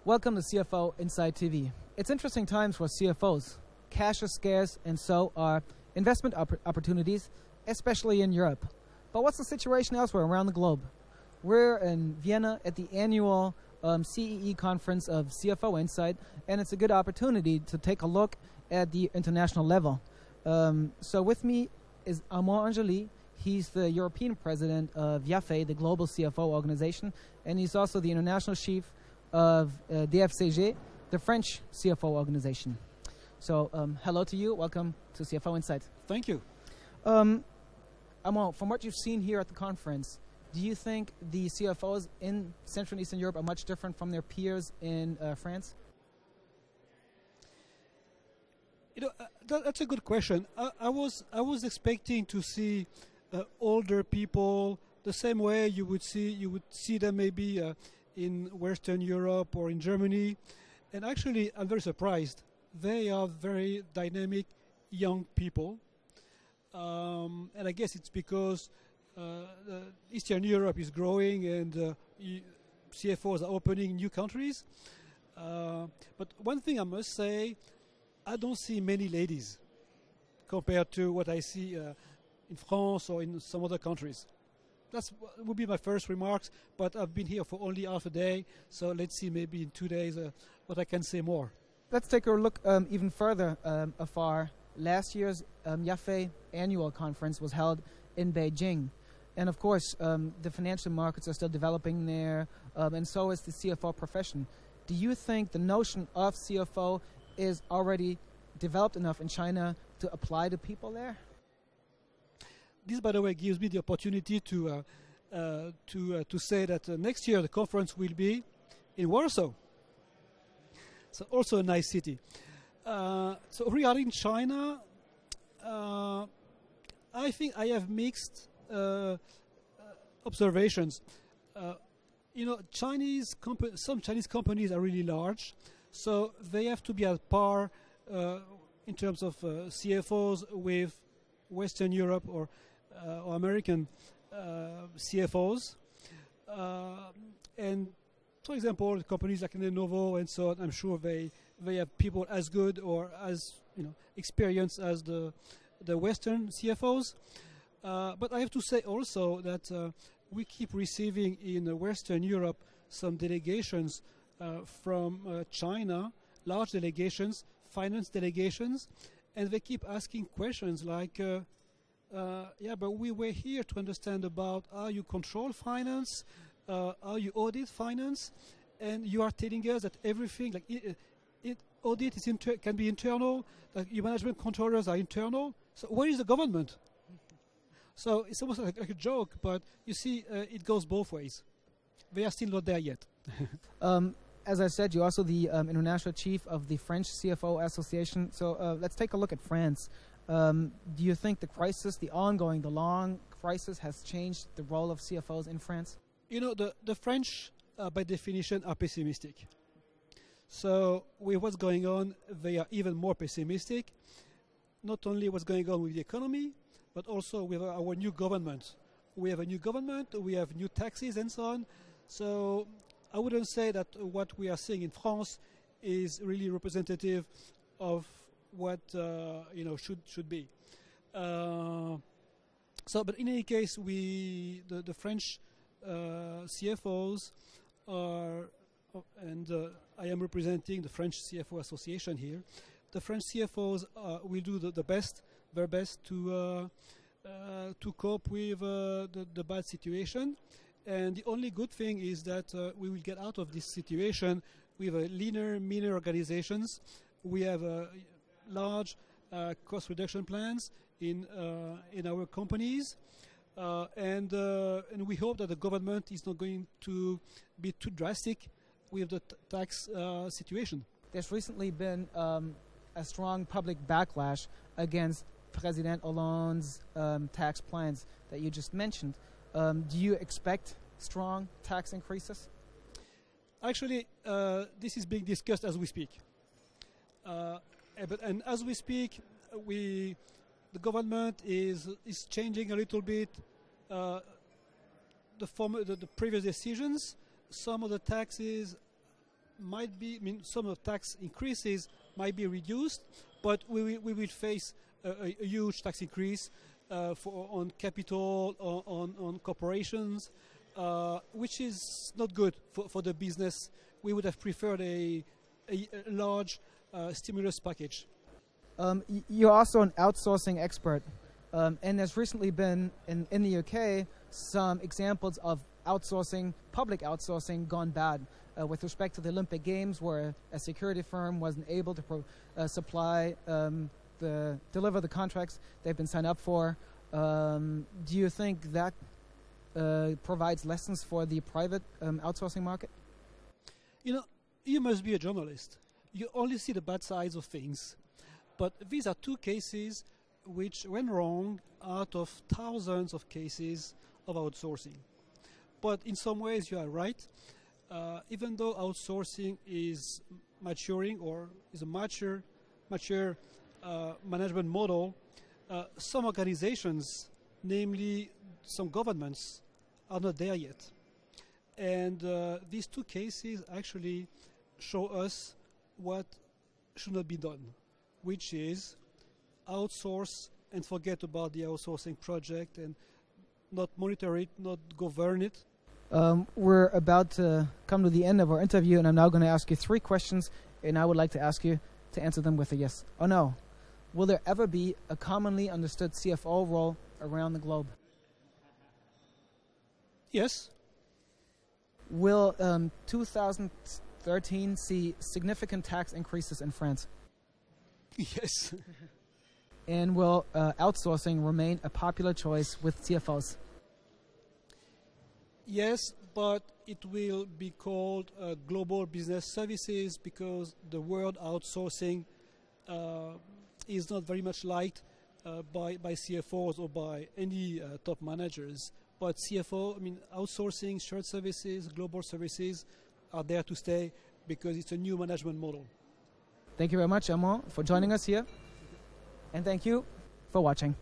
Welcome to CFO Inside TV. It's interesting times for CFOs. Cash is scarce, and so are investment opportunities, especially in Europe. But what's the situation elsewhere around the globe? We're in Vienna at the annual CEE conference of CFO Insight, and it's a good opportunity to take a look at the international level. So with me is Armand Angeli. He's the European president of IAFEI, the global CFO organization, and he's also the international chief of DFCG, the French CFO organization. So hello to you. Welcome to CFO Insight. Thank you. Armand, from what you've seen here at the conference, do you think the CFOs in Central and Eastern Europe are much different from their peers in France? You know, that's a good question. I was expecting to see older people the same way you would see them maybe in Western Europe or in Germany, and actually I'm very surprised. They are very dynamic young people, and I guess it's because Eastern Europe is growing and CFOs are opening new countries. But one thing I must say, I don't see many ladies compared to what I see in France or in some other countries. That would be my first remarks, but I've been here for only half a day, so let's see maybe in 2 days what I can say more. Let's take a look even further afar. Last year's IAFEI annual conference was held in Beijing. And of course, the financial markets are still developing there, and so is the CFO profession. Do you think the notion of CFO is already developed enough in China to apply to people there? This, by the way, gives me the opportunity to say that next year the conference will be in Warsaw. So also a nice city. So regarding China, I think I have mixed observations. You know, some Chinese companies are really large, so they have to be at par in terms of CFOs with Western Europe or American CFOs. And for example, companies like Lenovo and so on, I'm sure they have people as good or as experienced as the Western CFOs. But I have to say also that we keep receiving in Western Europe some delegations from China, large delegations, finance delegations, and they keep asking questions like, yeah, but we were here to understand about how you control finance, how you audit finance, and you are telling us that everything, like audit is can be internal, that your management controllers are internal. So where is the government? So it's almost like a joke, but you see, it goes both ways. They are still not there yet. As I said, you're also the international chief of the French CFO Association. So let's take a look at France. Do you think the long crisis has changed the role of CFOs in France? You know, the French, by definition, are pessimistic. So with what's going on, they are even more pessimistic. Not only what's going on with the economy, but also with our new government. We have a new government, we have new taxes and so on. So I wouldn't say that what we are seeing in France is really representative of what should be. But in any case, the French CFOs are, and I am representing the French CFO Association here. The French CFOs will do their best to cope with the bad situation. And the only good thing is that we will get out of this situation with leaner, meaner organizations. We have large cost reduction plans in our companies, and we hope that the government is not going to be too drastic with the tax situation. There's recently been a strong public backlash against President Hollande's tax plans that you just mentioned. Do you expect strong tax increases? Actually, this is being discussed as we speak. And as we speak, the government is changing a little bit the previous decisions. Some of the taxes might be, I mean, some of tax increases might be reduced, but we will face a huge tax increase on capital, on corporations, which is not good for the business. We would have preferred a large stimulus package. You're also an outsourcing expert, and there's recently been in the UK some examples of outsourcing, public outsourcing, gone bad. With respect to the Olympic Games, where a security firm wasn't able to deliver the contracts they've been signed up for. Do you think that provides lessons for the private outsourcing market? You know, you must be a journalist. You only see the bad sides of things. But these are two cases which went wrong out of thousands of cases of outsourcing. But in some ways, you are right. Even though outsourcing is maturing or is a mature management model, some organizations, namely some governments, are not there yet. And these two cases actually show us what should not be done, which is outsource and forget about the outsourcing project and not monitor it, not govern it. We're about to come to the end of our interview, and I'm now going to ask you 3 questions, and I would like to ask you to answer them with a yes or no. Will there ever be a commonly understood CFO role around the globe? Yes. Will 2013 see significant tax increases in France? Yes. And will outsourcing remain a popular choice with CFOs? Yes, but it will be called global business services because the word outsourcing is not very much liked by CFOs or by any top managers. But CFO, I mean, outsourcing, shared services, global services are there to stay because it's a new management model. Thank you very much, Armand, for joining us here. And thank you for watching.